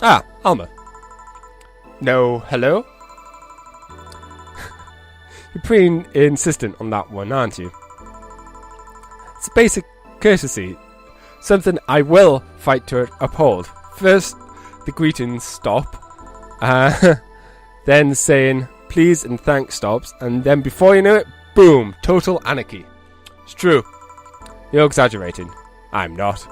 Ah, Alma. No, hello? You're pretty insistent on that one, aren't you? It's a basic courtesy. Something I will fight to uphold. First, the greetings stop. Then saying please and thanks stops. And then before you know it, boom, total anarchy. It's true. You're exaggerating. I'm not.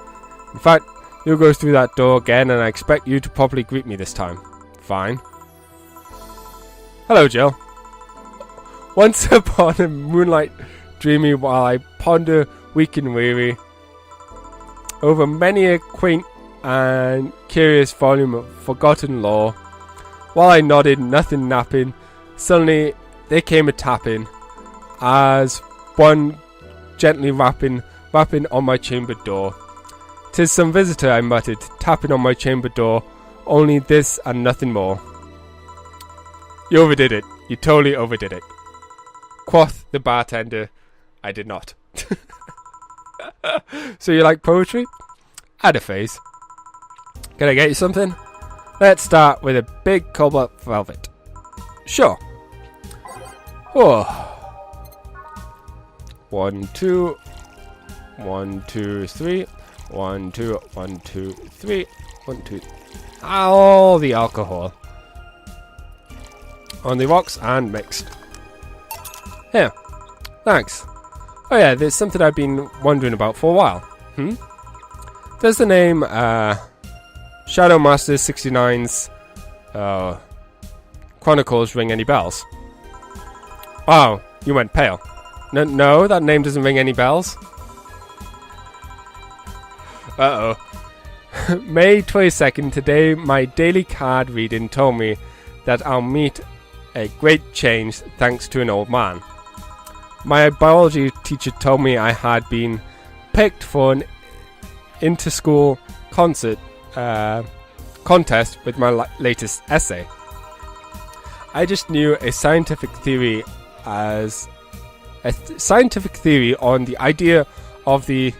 In fact, you'll go through that door again and I expect you to properly greet me this time. Fine. Hello, Jill. Once upon a moonlight dreamy while I ponder weak and weary over many a quaint and curious volume of forgotten lore, while I nodded, nothing napping, suddenly there came a tapping, as one gently rapping on my chamber door. 'Tis some visitor, I muttered, tapping on my chamber door, only this and nothing more. You overdid it. You totally overdid it. Quoth the bartender. I did not. So you like poetry? Add a phase. Can I get you something? Let's start with a big cobalt velvet. Sure. Oh. 1, 2. 1, 2, 3. 1, 2, 1, 2, 3. 1, 2. All the alcohol on the rocks and mixed. Here. Thanks. Oh yeah, there's something I've been wondering about for a while. Does the name Shadowmaster69's Chronicles ring any bells? Oh, you went pale. No, that name doesn't ring any bells. Uh-oh. May 22nd, today my daily card reading told me that I'll meet a great change thanks to an old man. My biology teacher told me I had been picked for an inter-school contest with my latest essay. I just knew a scientific theory on the idea of the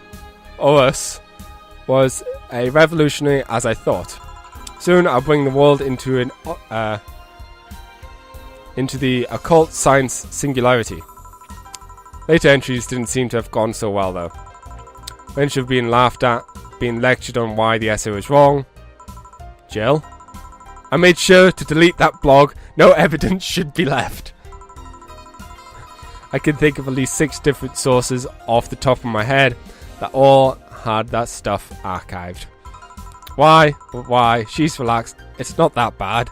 us was a revolutionary as I thought. Soon I'll bring the world into the occult science singularity. Later entries didn't seem to have gone so well though. Bunch of being laughed at, being lectured on why the essay was wrong. Jill? I made sure to delete that blog. No evidence should be left. I can think of at least 6 different sources off the top of my head that all had that stuff archived. Why? She's relaxed. It's not that bad.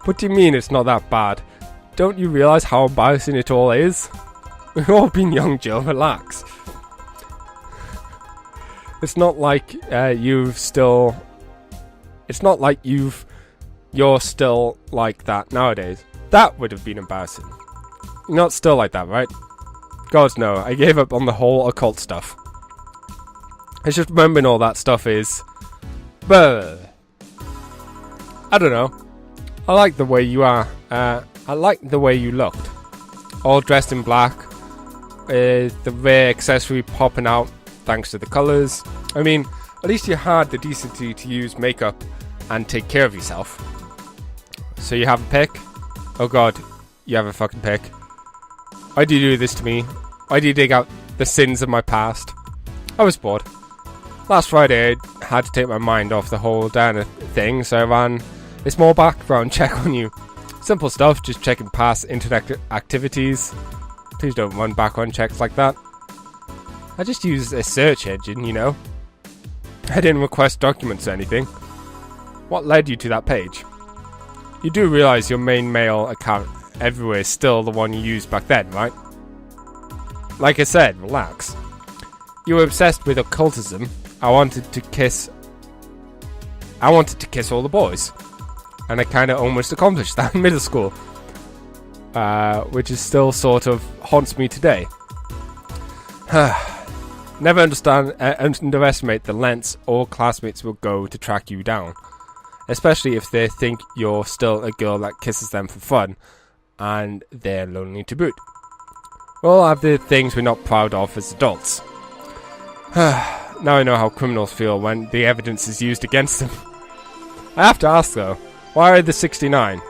What do you mean it's not that bad? Don't you realise how embarrassing it all is? We've all been young, Jill. Relax. It's not like you're still like that nowadays. That would have been embarrassing. You're not still like that, right? God, no. I gave up on the whole occult stuff. It's just remembering all that stuff is... I don't know. I like the way you are. I like the way you looked. All dressed in black. The rare accessory popping out thanks to the colours. I mean, at least you had the decency to use makeup and take care of yourself. So you have a pick? Oh god, you have a fucking pick. Why do you do this to me? Why do you dig out the sins of my past? I was bored. Last Friday I had to take my mind off the whole Diana thing, so I ran a small background check on you. Simple stuff, just checking past internet activities. Please don't run background checks like that. I just used a search engine, you know. I didn't request documents or anything. What led you to that page? You do realise your main mail account everywhere is still the one you used back then, right? Like I said, relax. You were obsessed with occultism. I wanted to kiss all the boys. And I kind of almost accomplished that in middle school. Which is still sort of haunts me today. Never underestimate the lengths all classmates will go to track you down. Especially if they think you're still a girl that kisses them for fun. And they're lonely to boot. We all have the things we're not proud of as adults. Now I know how criminals feel when the evidence is used against them. I have to ask though, why the 69?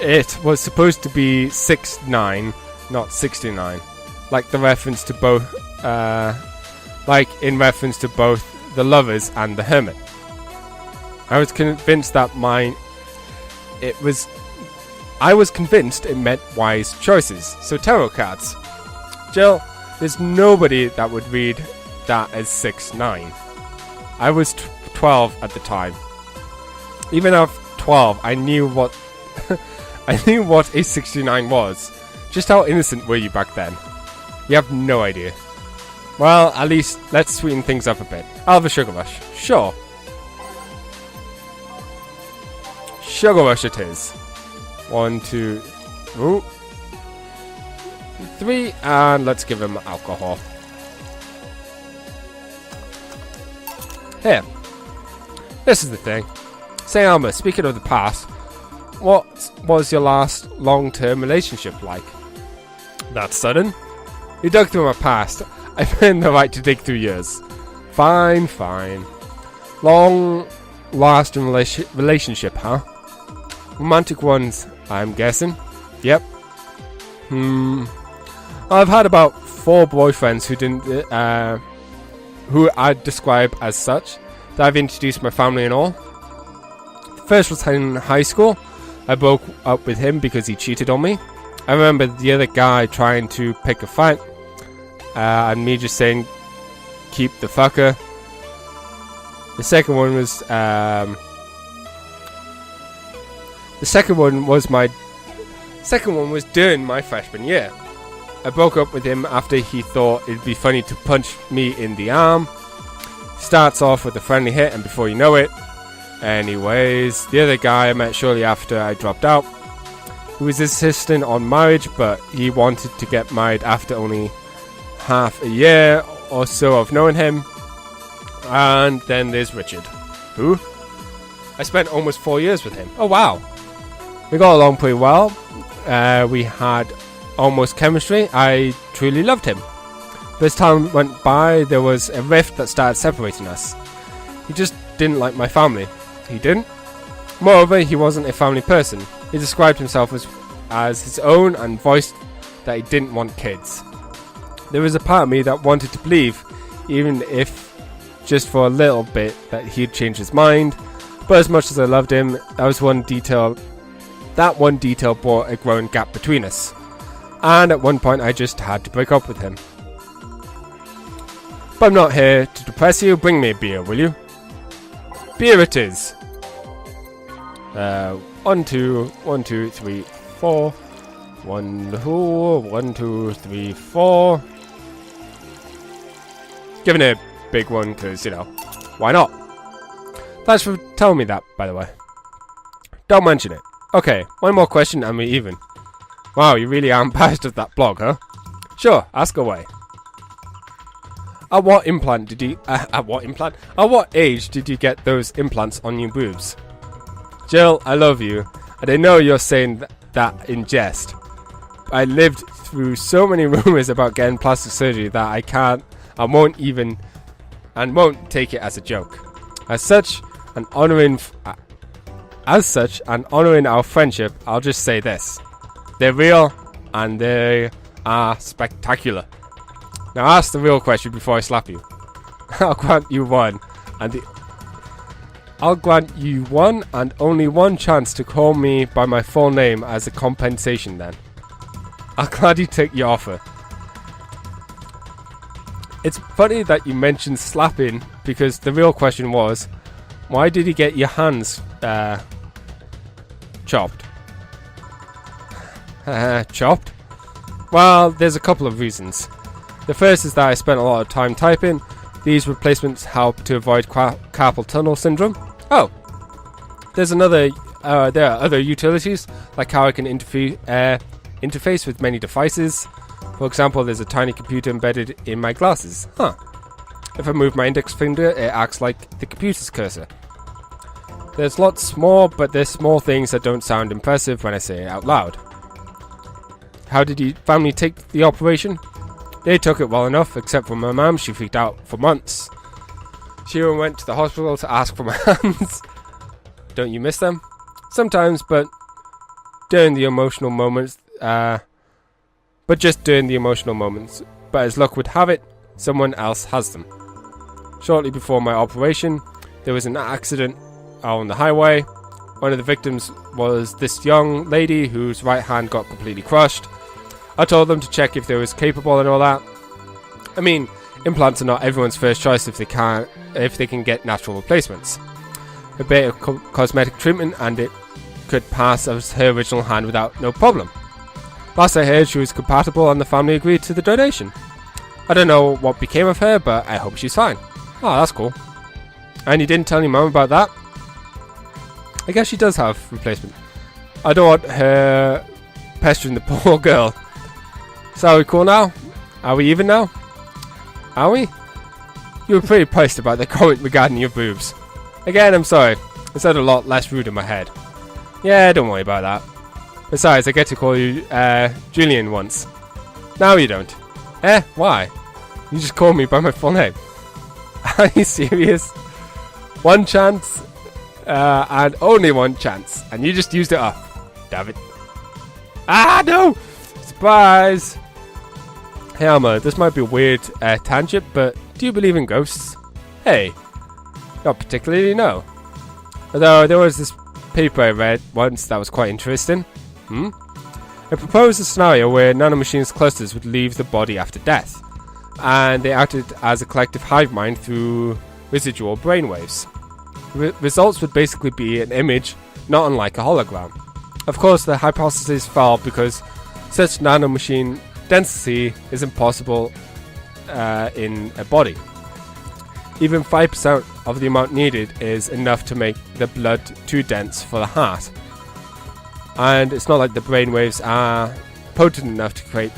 It was supposed to be 6'9", not 69. Like the reference to both, like in reference to both the lovers and the hermit. I was convinced that I was convinced it meant wise choices. So tarot cards. Jill, there's nobody that would read that as 6'9". I was 12 at the time. Even at 12, I knew what I knew what a 69 was. Just how innocent were you back then? You have no idea. Well, at least let's sweeten things up a bit. I'll have a sugar rush. Sure. Sugar rush it is. 1, 2, 3, and let's give him alcohol. Here. This is the thing. Say, Alma, speaking of the past, what was your last long-term relationship like? That's sudden. You dug through my past. I've earned the right to dig through yours. Fine, fine. Long-lasting relationship, huh? Romantic ones, I'm guessing. Yep. I've had about 4 boyfriends who I'd describe as such, that I've introduced my family and all. The first was in high school. I broke up with him because he cheated on me. I remember the other guy trying to pick a fight, and me just saying, keep the fucker. The second one was during my freshman year. I broke up with him after he thought it'd be funny to punch me in the arm. Starts off with a friendly hit, and before you know it. Anyways, the other guy I met shortly after I dropped out. He was insistent on marriage, but he wanted to get married after only half a year or so of knowing him. And then there's Richard. Who? I spent almost 4 years with him. Oh wow. We got along pretty well. We had almost chemistry. I truly loved him. But as time went by, there was a rift that started separating us. He just didn't like my family. He didn't. Moreover, he wasn't a family person. He described himself as his own and voiced that he didn't want kids. There was a part of me that wanted to believe, even if just for a little bit, that he'd change his mind. But as much as I loved him, that one detail brought a growing gap between us. And at one point I just had to break up with him. But I'm not here to depress you. Bring me a beer, will you? Beer it is. 1, 2, 1, 2, 3, 4. 1, 2, 3, 4. Giving it a big one because, you know, why not? Thanks for telling me that, by the way. Don't mention it. Okay, one more question and we're even. Wow, you really are embarrassed of that blog, huh? Sure, ask away. At what age did you get those implants on your boobs? Jill, I love you, and I know you're saying that in jest. I lived through so many rumors about getting plastic surgery that I won't take it as a joke. As such, and honoring our friendship, I'll just say this. They're real, and they are spectacular. Now ask the real question before I slap you. I'll grant you one and only one chance to call me by my full name as a compensation then. I'll gladly take your offer. It's funny that you mentioned slapping, because the real question was, why did you get your hands chopped? Chopped? Well, there's a couple of reasons. The first is that I spent a lot of time typing. These replacements help to avoid carpal tunnel syndrome. Oh, there are other utilities, like how I can interface with many devices. For example, there's a tiny computer embedded in my glasses. Huh. If I move my index finger, it acts like the computer's cursor. There's lots more, but there's small things that don't sound impressive when I say it out loud. How did your family take the operation? They took it well enough, except for my mum. She freaked out for months. She even went to the hospital to ask for my hands. Don't you miss them? Sometimes, but during the emotional moments, but as luck would have it, someone else has them. Shortly before my operation, there was an accident on the highway. One of the victims was this young lady whose right hand got completely crushed. I told them to check if they was capable and all that. I mean, implants are not everyone's first choice if they can get natural replacements. A bit of cosmetic treatment and it could pass as her original hand without no problem. Last I heard, she was compatible and the family agreed to the donation. I don't know what became of her, but I hope she's fine. Oh, that's cool. And you didn't tell your mum about that? I guess she does have replacement. I don't want her pestering the poor girl. So are we cool now? Are we even now? Are we? You were pretty pissed about the comment regarding your boobs. Again, I'm sorry. I said a lot less rude in my head. Yeah, don't worry about that. Besides, I get to call you Julian once. Now you don't. Why? You just called me by my full name. Are you serious? One chance, and only one chance, and you just used it up. Damn it. Ah, no! Surprise! Hey Alma, this might be a weird tangent, but do you believe in ghosts? Hey, not particularly, no. Although there was this paper I read once that was quite interesting. It proposed a scenario where nanomachines clusters would leave the body after death, and they acted as a collective hive mind through residual brainwaves. Results would basically be an image, not unlike a hologram. Of course, the hypothesis fell because such nanomachine density is impossible in a body. Even 5% of the amount needed is enough to make the blood too dense for the heart. And it's not like the brainwaves are potent enough to create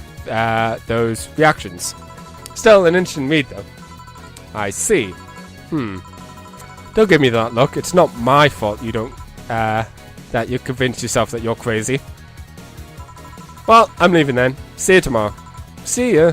those reactions. Still an interesting read though. I see. Don't give me that look. It's not my fault you don't that you convinced yourself that you're crazy. Well, I'm leaving then. See you tomorrow. See ya.